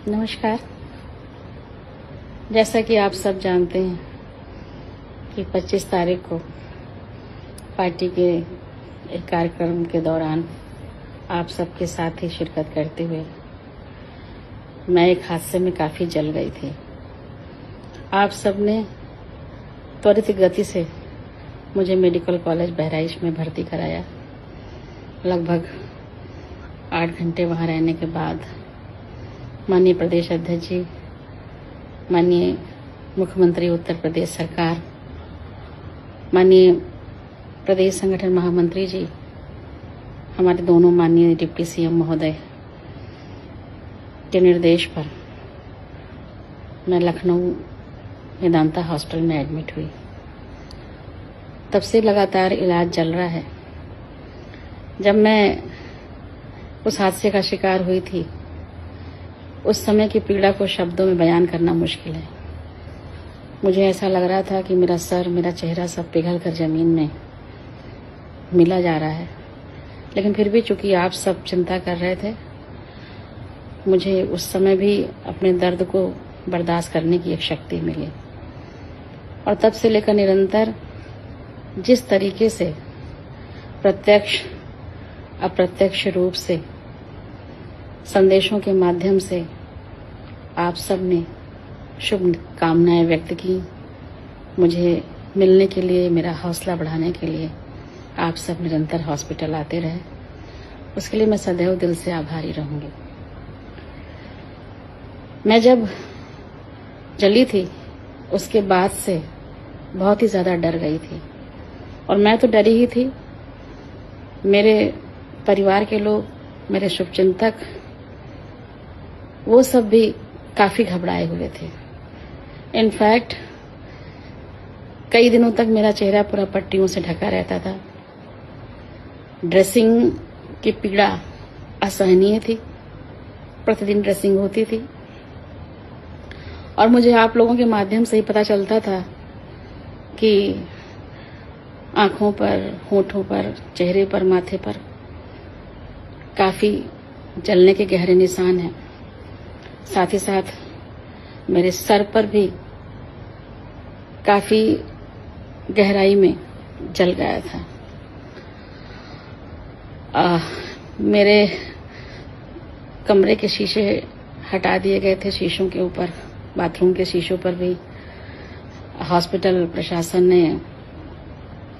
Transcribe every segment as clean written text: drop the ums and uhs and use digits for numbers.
नमस्कार। जैसा कि आप सब जानते हैं कि 25 तारीख को पार्टी के एक कार्यक्रम के दौरान आप सबके साथ ही शिरकत करते हुए मैं एक हादसे में काफ़ी जल गई थी। आप सब ने त्वरित गति से मुझे मेडिकल कॉलेज बहराइच में भर्ती कराया। लगभग 8 घंटे वहाँ रहने के बाद माननीय प्रदेश अध्यक्ष जी, माननीय मुख्यमंत्री उत्तर प्रदेश सरकार, माननीय प्रदेश संगठन महामंत्री जी, हमारे दोनों माननीय डिप्टी सीएम महोदय के निर्देश पर मैं लखनऊ मेदांता हॉस्पिटल में एडमिट हुई। तब से लगातार इलाज चल रहा है। जब मैं उस हादसे का शिकार हुई थी, उस समय की पीड़ा को शब्दों में बयान करना मुश्किल है। मुझे ऐसा लग रहा था कि मेरा सर, मेरा चेहरा सब पिघल कर जमीन में मिला जा रहा है। लेकिन फिर भी चूंकि आप सब चिंता कर रहे थे, मुझे उस समय भी अपने दर्द को बर्दाश्त करने की एक शक्ति मिली। और तब से लेकर निरंतर जिस तरीके से प्रत्यक्ष अप्रत्यक्ष रूप से संदेशों के माध्यम से आप सब ने शुभ कामनाएं व्यक्त की, मुझे मिलने के लिए, मेरा हौसला बढ़ाने के लिए आप सब निरंतर हॉस्पिटल आते रहे, उसके लिए मैं सदैव दिल से आभारी रहूंगी। मैं जब जली थी उसके बाद से बहुत ही ज्यादा डर गई थी। और मैं तो डरी ही थी, मेरे परिवार के लोग, मेरे शुभचिंतक, वो सब भी काफी घबराए हुए थे। इनफैक्ट कई दिनों तक मेरा चेहरा पूरा पट्टियों से ढका रहता था। ड्रेसिंग की पीड़ा असहनीय थी, प्रतिदिन ड्रेसिंग होती थी और मुझे आप लोगों के माध्यम से ही पता चलता था कि आंखों पर, होठों पर, चेहरे पर, माथे पर काफी जलने के गहरे निशान हैं। साथ ही साथ मेरे सर पर भी काफी गहराई में जल गया था। मेरे कमरे के शीशे हटा दिए गए थे। शीशों के ऊपर, बाथरूम के शीशों पर भी हॉस्पिटल प्रशासन ने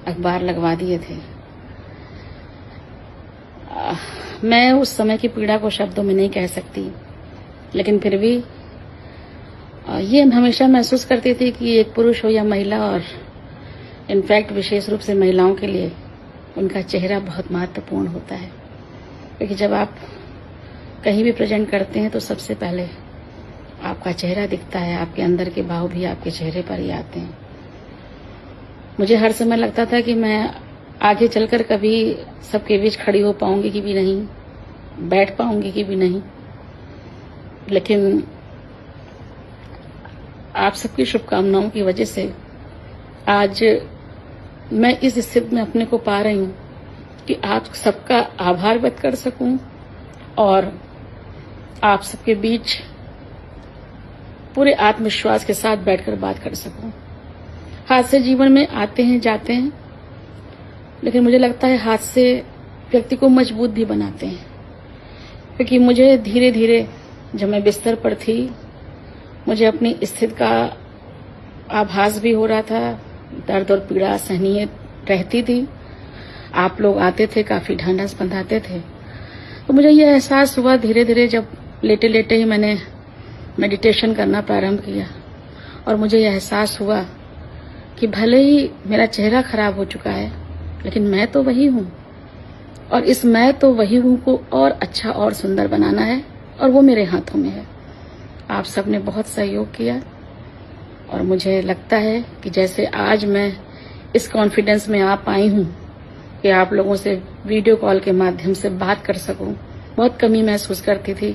अखबार लगवा दिए थे। मैं उस समय की पीड़ा को शब्दों में नहीं कह सकती, लेकिन फिर भी ये हमेशा महसूस करती थी कि एक पुरुष हो या महिला, और इनफैक्ट विशेष रूप से महिलाओं के लिए उनका चेहरा बहुत महत्वपूर्ण होता है। क्योंकि जब आप कहीं भी प्रेजेंट करते हैं तो सबसे पहले आपका चेहरा दिखता है, आपके अंदर के भाव भी आपके चेहरे पर ही आते हैं। मुझे हर समय लगता था कि मैं आगे चलकर कभी सबके बीच खड़ी हो पाऊंगी कि भी नहीं, बैठ पाऊंगी कि भी नहीं। लेकिन आप सबकी शुभकामनाओं की वजह से आज मैं इस स्थिति में अपने को पा रही हूं कि आप सबका आभार व्यक्त कर सकूं और आप सबके बीच पूरे आत्मविश्वास के साथ बैठकर बात कर सकूं। हादसे जीवन में आते हैं, जाते हैं, लेकिन मुझे लगता है हादसे व्यक्ति को मजबूत भी बनाते हैं। क्योंकि मुझे धीरे धीरे, जब मैं बिस्तर पर थी, मुझे अपनी स्थिति का आभास भी हो रहा था। दर्द और पीड़ा सहनीय रहती थी। आप लोग आते थे, काफी ढांढस बंधाते थे। तो मुझे ये एहसास हुआ धीरे धीरे, जब लेटे लेटे ही मैंने मेडिटेशन करना प्रारंभ किया और मुझे यह एहसास हुआ कि भले ही मेरा चेहरा खराब हो चुका है, लेकिन मैं तो वही हूं और इस मैं तो वही हूं को और अच्छा और सुंदर बनाना है और वो मेरे हाथों में है। आप सबने बहुत सहयोग किया और मुझे लगता है कि जैसे आज मैं इस कॉन्फिडेंस में आ पाई हूं कि आप लोगों से वीडियो कॉल के माध्यम से बात कर सकूं। बहुत कमी महसूस करती थी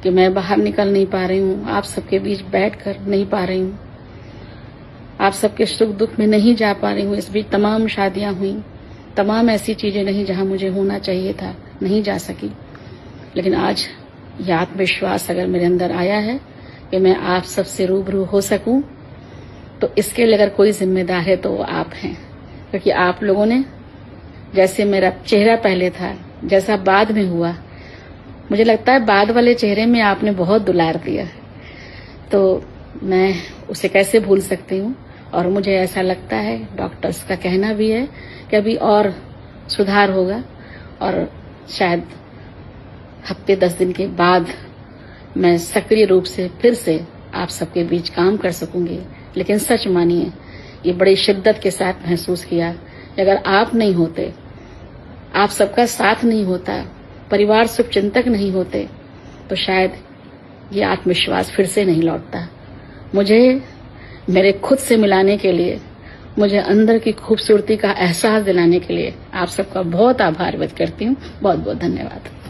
कि मैं बाहर निकल नहीं पा रही हूं, आप सबके बीच बैठ कर नहीं पा रही हूं, आप सबके सुख दुख में नहीं जा पा रही हूं। इस बीच तमाम शादियां हुई, तमाम ऐसी चीजें नहीं जहां मुझे होना चाहिए था, नहीं जा सकी। लेकिन आज यह आत्मविश्वास अगर मेरे अंदर आया है कि मैं आप सबसे रूबरू हो सकूं, तो इसके लिए अगर कोई जिम्मेदार है तो वो आप हैं। क्योंकि आप लोगों ने जैसे मेरा चेहरा पहले था, जैसा बाद में हुआ, मुझे लगता है बाद वाले चेहरे में आपने बहुत दुलार दिया, तो मैं उसे कैसे भूल सकती हूँ। और मुझे ऐसा लगता है, डॉक्टर्स का कहना भी है कि अभी और सुधार होगा और शायद हफ्ते 10 दिन के बाद मैं सक्रिय रूप से फिर से आप सबके बीच काम कर सकूंगी। लेकिन सच मानिए, ये बड़ी शिद्दत के साथ महसूस किया कि अगर आप नहीं होते, आप सबका साथ नहीं होता, परिवार शुभचिंतक नहीं होते, तो शायद ये आत्मविश्वास फिर से नहीं लौटता। मुझे मेरे खुद से मिलाने के लिए, मुझे अंदर की खूबसूरती का एहसास दिलाने के लिए आप सबका बहुत आभार व्यक्त करती हूँ। बहुत बहुत धन्यवाद।